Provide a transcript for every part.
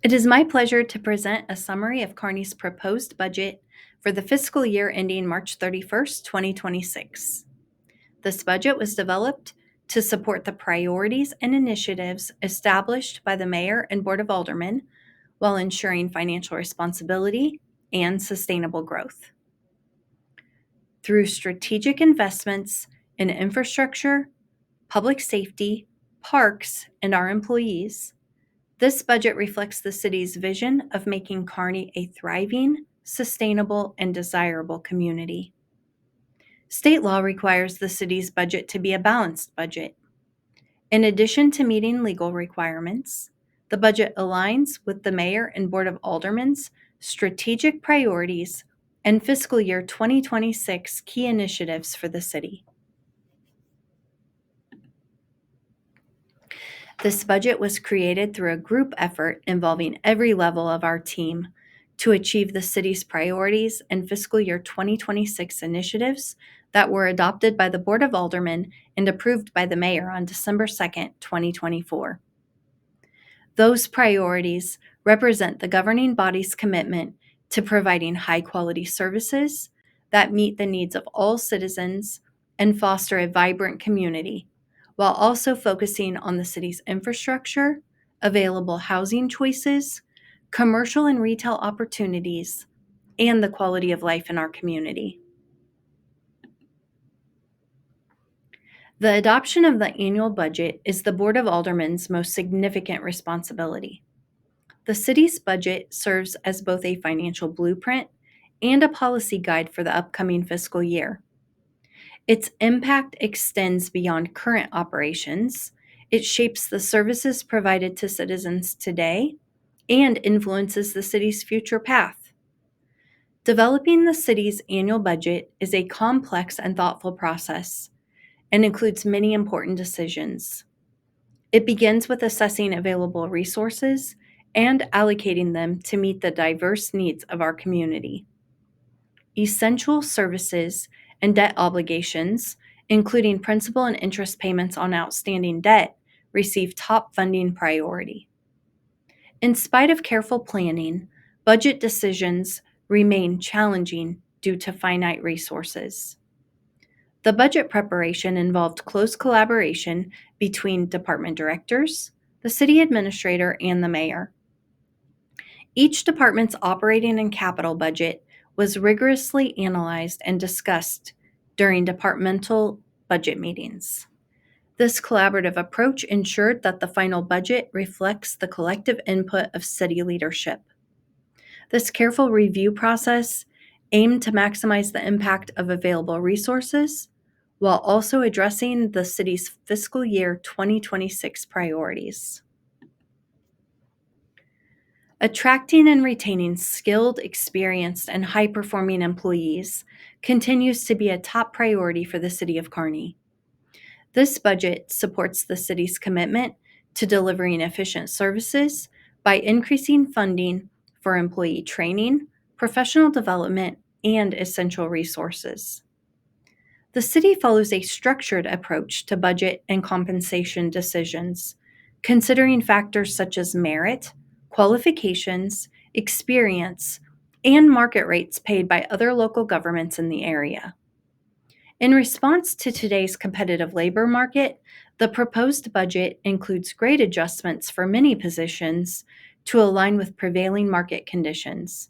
It is my pleasure to present a summary of Kearney's proposed budget for the fiscal year ending March 31st, 2026. This budget was developed to support the priorities and initiatives established by the Mayor and Board of Aldermen while ensuring financial responsibility and sustainable growth. Through strategic investments in infrastructure, public safety, parks, and our employees, this budget reflects the city's vision of making Kearney a thriving, sustainable, and desirable community. State law requires the city's budget to be a balanced budget. In addition to meeting legal requirements, the budget aligns with the Mayor and Board of Aldermen's strategic priorities and fiscal year 2026 key initiatives for the city. This budget was created through a group effort involving every level of our team to achieve the city's priorities and fiscal year 2026 initiatives that were adopted by the Board of Aldermen and approved by the Mayor on December 2nd, 2024. Those priorities represent the governing body's commitment to providing high-quality services that meet the needs of all citizens and foster a vibrant community, while also focusing on the city's infrastructure, available housing choices, commercial and retail opportunities, and the quality of life in our community. The adoption of the annual budget is the Board of Aldermen's most significant responsibility. The city's budget serves as both a financial blueprint and a policy guide for the upcoming fiscal year. Its impact extends beyond current operations. It shapes the services provided to citizens today and influences the city's future path. Developing the city's annual budget is a complex and thoughtful process and includes many important decisions. It begins with assessing available resources and allocating them to meet the diverse needs of our community. Essential services and debt obligations, including principal and interest payments on outstanding debt, receive top funding priority. In spite of careful planning, budget decisions remain challenging due to finite resources. The budget preparation involved close collaboration between department directors, the city administrator, and the mayor. Each department's operating and capital budget was rigorously analyzed and discussed during departmental budget meetings. This collaborative approach ensured that the final budget reflects the collective input of city leadership. This careful review process aimed to maximize the impact of available resources while also addressing the city's fiscal year 2026 priorities. Attracting and retaining skilled, experienced, and high-performing employees continues to be a top priority for the City of Kearney. This budget supports the city's commitment to delivering efficient services by increasing funding for employee training, professional development, and essential resources. The city follows a structured approach to budget and compensation decisions, considering factors such as merit, qualifications, experience, and market rates paid by other local governments in the area. In response to today's competitive labor market, the proposed budget includes grade adjustments for many positions to align with prevailing market conditions.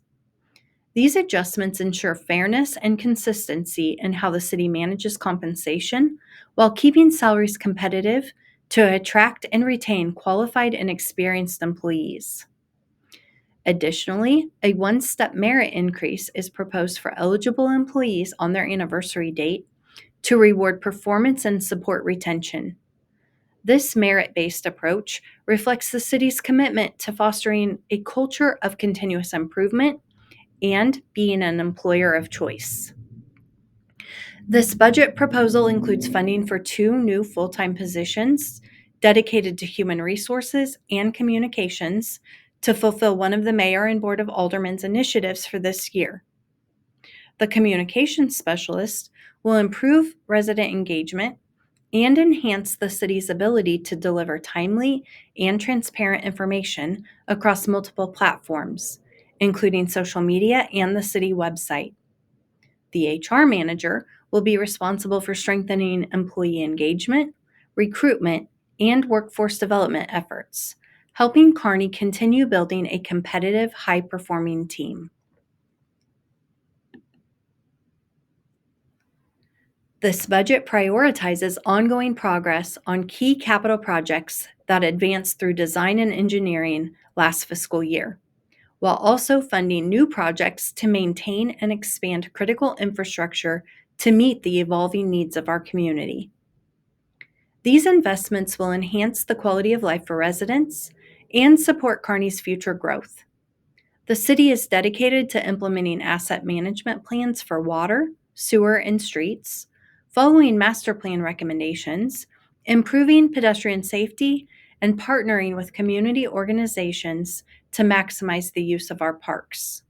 These adjustments ensure fairness and consistency in how the city manages compensation while keeping salaries competitive to attract and retain qualified and experienced employees. Additionally, a one-step merit increase is proposed for eligible employees on their anniversary date to reward performance and support retention. This merit-based approach reflects the city's commitment to fostering a culture of continuous improvement and being an employer of choice. This budget proposal includes funding for 2 new full-time positions dedicated to human resources and communications to fulfill one of the Mayor and Board of Aldermen's initiatives for this year. The communications specialist will improve resident engagement and enhance the city's ability to deliver timely and transparent information across multiple platforms, including social media and the city website. The HR manager will be responsible for strengthening employee engagement, recruitment, and workforce development efforts, helping Kearney continue building a competitive, high-performing team. This budget prioritizes ongoing progress on key capital projects that advanced through design and engineering last fiscal year, while also funding new projects to maintain and expand critical infrastructure to meet the evolving needs of our community. These investments will enhance the quality of life for residents and support Kearney's future growth. The city is dedicated to implementing asset management plans for water, sewer, and streets, following master plan recommendations, improving pedestrian safety, and partnering with community organizations to maximize the use of our parks.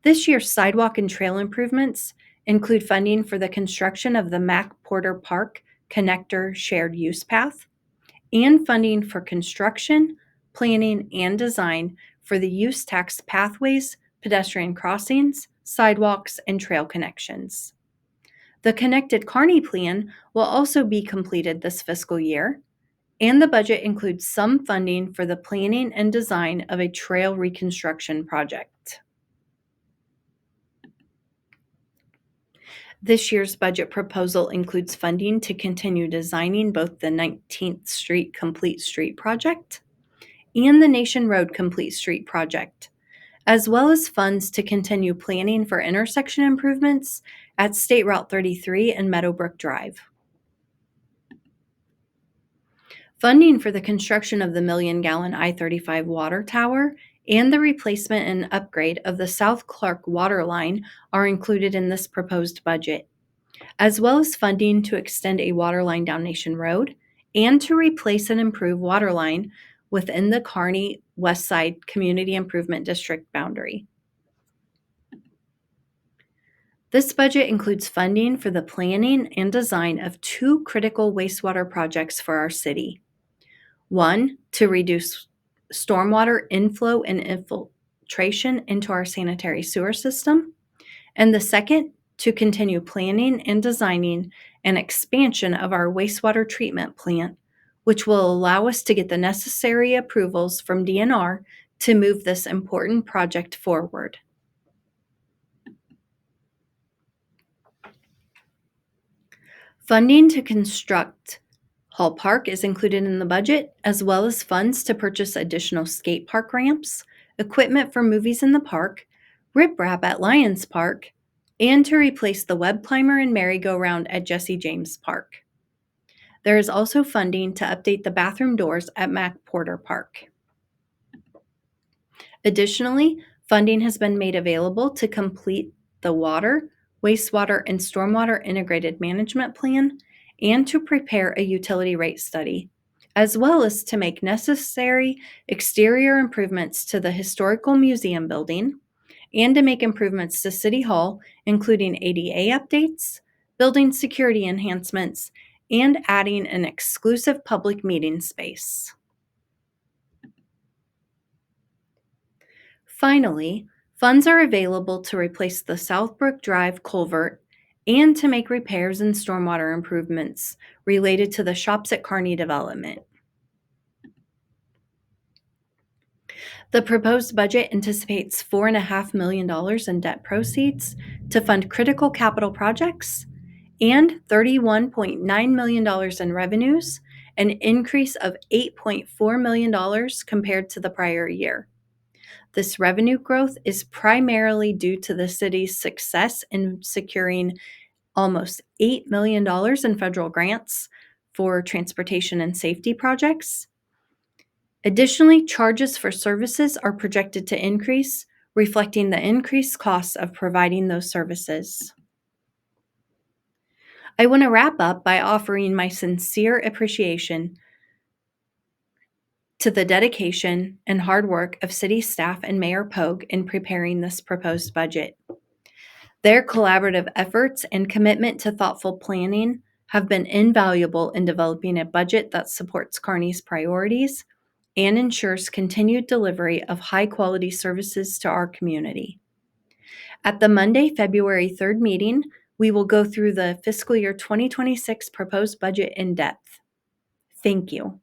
This year's sidewalk and trail improvements include funding for the construction of the Mac Porter Park Connector Shared Use Path and funding for construction, planning, and design for the use tax pathways, pedestrian crossings, sidewalks, and trail connections. The Connected Kearney Plan will also be completed this fiscal year, and the budget includes some funding for the planning and design of a trail reconstruction project. This year's budget proposal includes funding to continue designing both the 19th Street Complete Street project and the Nation Road Complete Street project, as well as funds to continue planning for intersection improvements at State Route 33 and Meadowbrook Drive. Funding for the construction of the million-gallon I-35 water tower and the replacement and upgrade of the South Clark water line are included in this proposed budget, as well as funding to extend a water line down Nation Road and to replace and improve water line within the Kearney West Side Community Improvement District boundary. This budget includes funding for the planning and design of two critical wastewater projects for our city. One, to reduce stormwater inflow and infiltration into our sanitary sewer system, and the second, to continue planning and designing an expansion of our wastewater treatment plant, which will allow us to get the necessary approvals from DNR to move this important project forward. Funding to construct Hall Park is included in the budget, as well as funds to purchase additional skate park ramps, equipment for movies in the park, riprap at Lions Park, and to replace the web climber and merry-go-round at Jesse James Park. There is also funding to update the bathroom doors at Mac Porter Park. Additionally, funding has been made available to complete the water, wastewater, and stormwater integrated management plan and to prepare a utility rate study, as well as to make necessary exterior improvements to the historical museum building and to make improvements to City Hall, including ADA updates, building security enhancements, and adding an exclusive public meeting space. Finally, funds are available to replace the Southbrook Drive culvert and to make repairs and stormwater improvements related to the Shops at Kearney development. The proposed budget anticipates $4.5 million in debt proceeds to fund critical capital projects and $31.9 million in revenues, an increase of $8.4 million compared to the prior year. This revenue growth is primarily due to the city's success in securing almost $8 million in federal grants for transportation and safety projects. Additionally, charges for services are projected to increase, reflecting the increased costs of providing those services. I want to wrap up by offering my sincere appreciation to the dedication and hard work of city staff and Mayor Pogue in preparing this proposed budget. Their collaborative efforts and commitment to thoughtful planning have been invaluable in developing a budget that supports Kearney's priorities and ensures continued delivery of high-quality services to our community. At the Monday, February 3rd meeting, we will go through the fiscal year 2026 proposed budget in depth. Thank you.